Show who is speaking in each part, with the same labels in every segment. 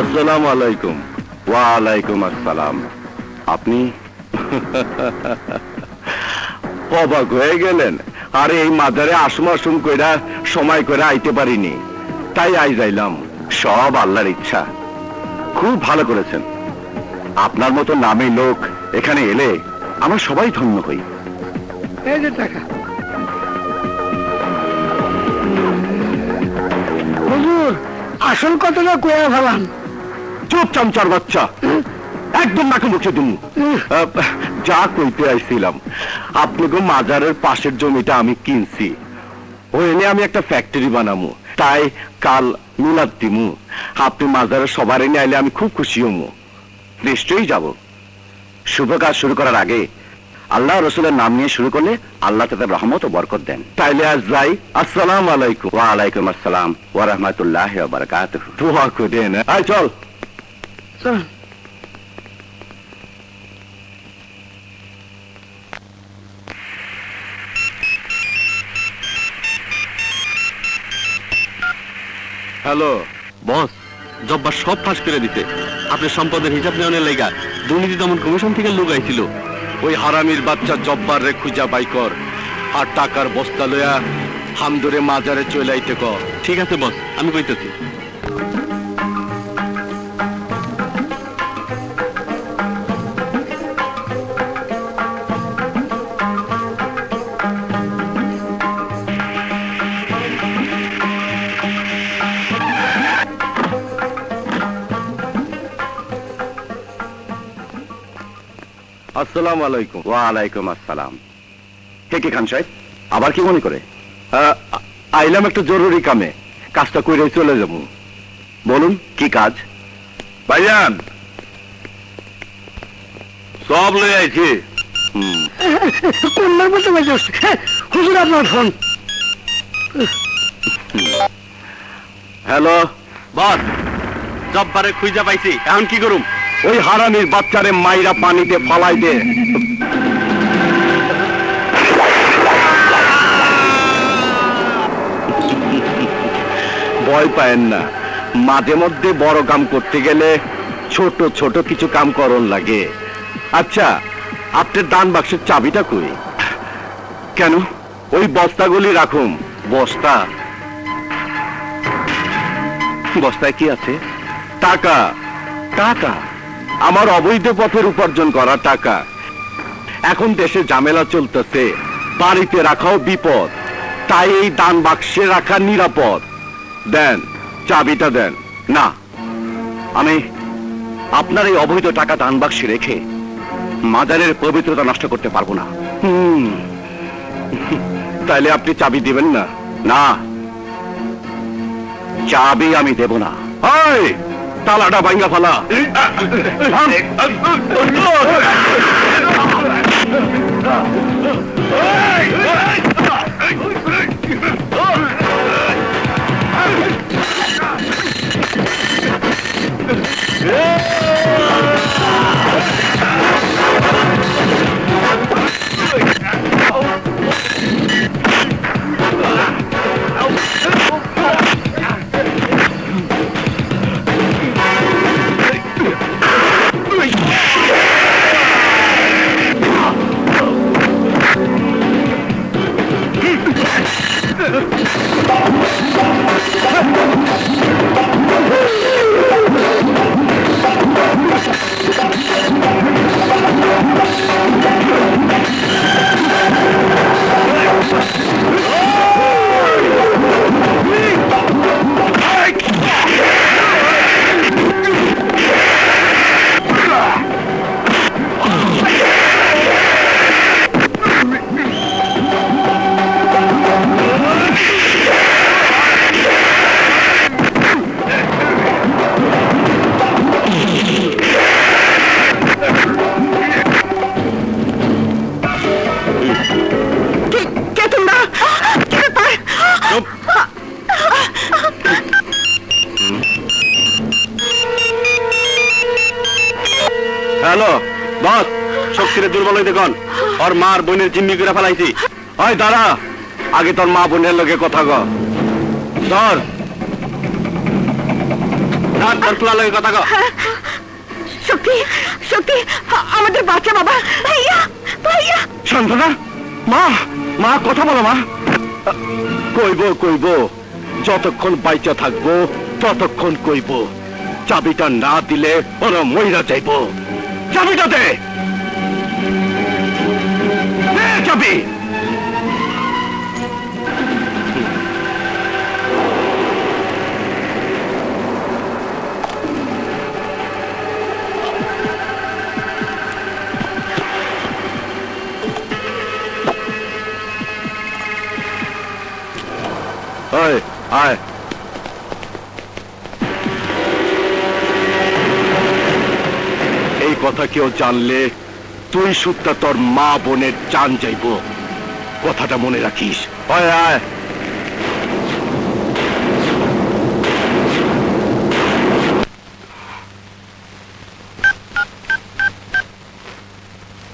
Speaker 1: আসসালামু আলাইকুম। ওয়ালাইকুম আসসালাম। আপনি অবাক হয়ে গেলেন? আরে এই মাজারে আসুম কইরা সময় করে আইতে পারিনি, তাই আই যাইলাম। সব আল্লাহর ইচ্ছা। খুব ভালো করেছেন। আপনার মতো নামী লোক এখানে এলে আমরা সবাই ধন্য হই।
Speaker 2: এই যে টাকা। হুজুর, আসল কথাটা কইয়া ফেলাম।
Speaker 1: চুপ চামচার বাচ্চা, একদম নাকে মুখে দিন। যা কইতে আইছিলাম, আপনাকে মাজারের পাশের জমিটা আমি কিনছি। ও এনে আমি একটা ফ্যাক্টরি বানামু, তাই কাল মিলাদ দিমু। আপনি মাজারের সবার এনে আইলে আমি খুব খুশি হমু। নিশ্চয়ই যাব। শুভ কাজ শুরু করার আগে আল্লাহ রসুলের নাম নিয়ে শুরু করলে আল্লাহ তাদের রহমত ও বরকত দেন। তাইলে আজ যাই। আসসালামু আলাইকুম। ওয়া আলাইকুম আসসালাম ওয়া রাহমাতুল্লাহি ওয়া বারাকাতুহু। দোয়া করেন। আয় চল।
Speaker 2: চল।
Speaker 1: হ্যালো বস, জব্বার সব ফাঁস করে দিতে। আপনার সম্পদের হিসাব নেওয়ার লেগা দুর্নীতি দমন কমিশন থেকে লোক আইছিল। ওই হারামির বাচ্চা জব্বার রে খুঁজা বাই কর, আর টাকার বস্তা লইয়া হামদুরে মাজারে চলে আইতে ক। ঠিক আছে বস, আমি কইতেছি। আসসালামু আলাইকুম। ওয়ালাইকুম আসসালাম। কে খান সাহেব, আবার কি মনে করে? আইলাম একটা জরুরি কামে, কাজটা কইরে চলে যাব। বলুন কি কাজ? ভাইজান সব লই আইছি।
Speaker 2: কোনবার বলতে পারছি? হুজুর আপনার ফোন।
Speaker 1: হ্যালো বস, জব্বারে খুঁজা পাইছি, এখন কি করুম? ওই হারামির বাচ্চারে মাইরা পানিতে ফালাই দে। ভয় পায়েন না, মাঝে মধ্যে বড় কাম করতে গেলে ছোট ছোট কিছু কাম করন লাগে। আচ্ছা, আপনার দান বাক্সের চাবিটা কই? কেন? ওই বস্তাগুলি রাখুন। বস্তা? বস্তায় কি আছে? টাকা। টাকা? আমার অবৈধ পথের উপার্জন করা টাকা। এখন দেশে ঝামেলা চলতেছে, বাড়িতে রাখাও বিপদ, তাই এই দান বাক্সে রাখা নিরাপদ। দেন, চাবিটা দেন। না, আমি আপনার এই অবৈধ টাকা দান বাক্সে রেখে মাজারের পবিত্রতা নষ্ট করতে পারবো না। তাইলে আপনি চাবি দিবেন না? না, চাবি আমি দেব না। তালাটা ভাঙ্গা ফালা। হ্যালো বস, শক্তিরে দুর্বল হইতে কোন? ওর মার বোনের জিম্মি করে ফেলাইছি। ওই দাঁড়া, আগে তোর মা বোনের লগে কথা ক। ধর। তোর পোলা লাগে কথা কও।
Speaker 3: শক্তি শক্তি আমাদের বাচ্চা বাবা ভাইয়া ভাইয়া
Speaker 1: সান্ত্বনা, মা মা কথা বলো মা। কইব কইব, যতক্ষণ বাইচা থাকবো ততক্ষণ কইব। চাবিটা না দিলে ওরা মইরা যাইব। চাবিটা দে, দে চাবি। আয় আয়, এই কথা কেউ জানলে তুই সুদ্ধা তোর মা বোনের জান যাইব। কথাটা মনে রাখিস। আয় আয়।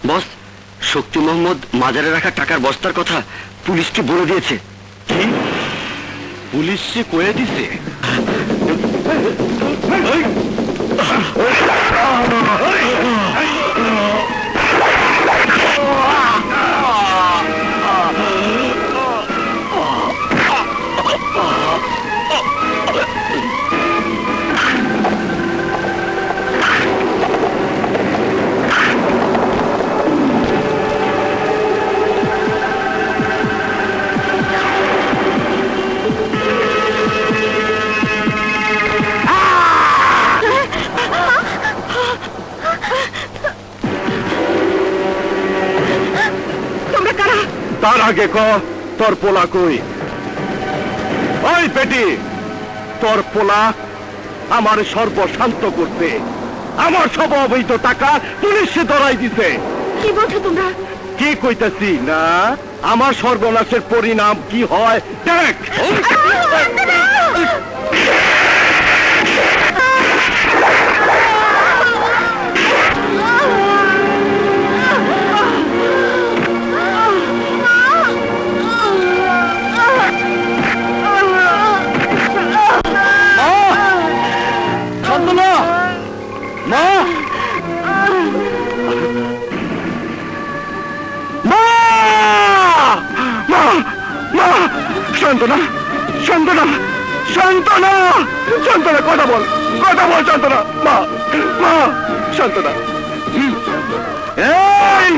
Speaker 4: বস, শক্তি মোহাম্মদ মাজারে রাখা টাকার বস্তার কথা পুলিশকে বলে দিয়েছে।
Speaker 1: কি পুলিশে কয়ে দিছে?
Speaker 3: তোমরা কারা?
Speaker 1: তার আগে ক তোর পোলা কই? ওই বেটি, তোর পোলা আমার সর্বশান্ত করতে আমার সব অবৈধ টাকা পুলিশে ধরাই দিছে।
Speaker 3: কি বলছো তোমরা?
Speaker 1: কি কইতাছি না, আমার সর্বনাশের পরিণাম কি হয় দেখ।
Speaker 4: সান্ত্বনা, মা,
Speaker 1: মা! মা! মা! শান্তনা, শান্তনা, শান্তনা, শান্তনা, কথা বল, কথা বল, শান্তনা। মা, মা, শান্তনা। এই!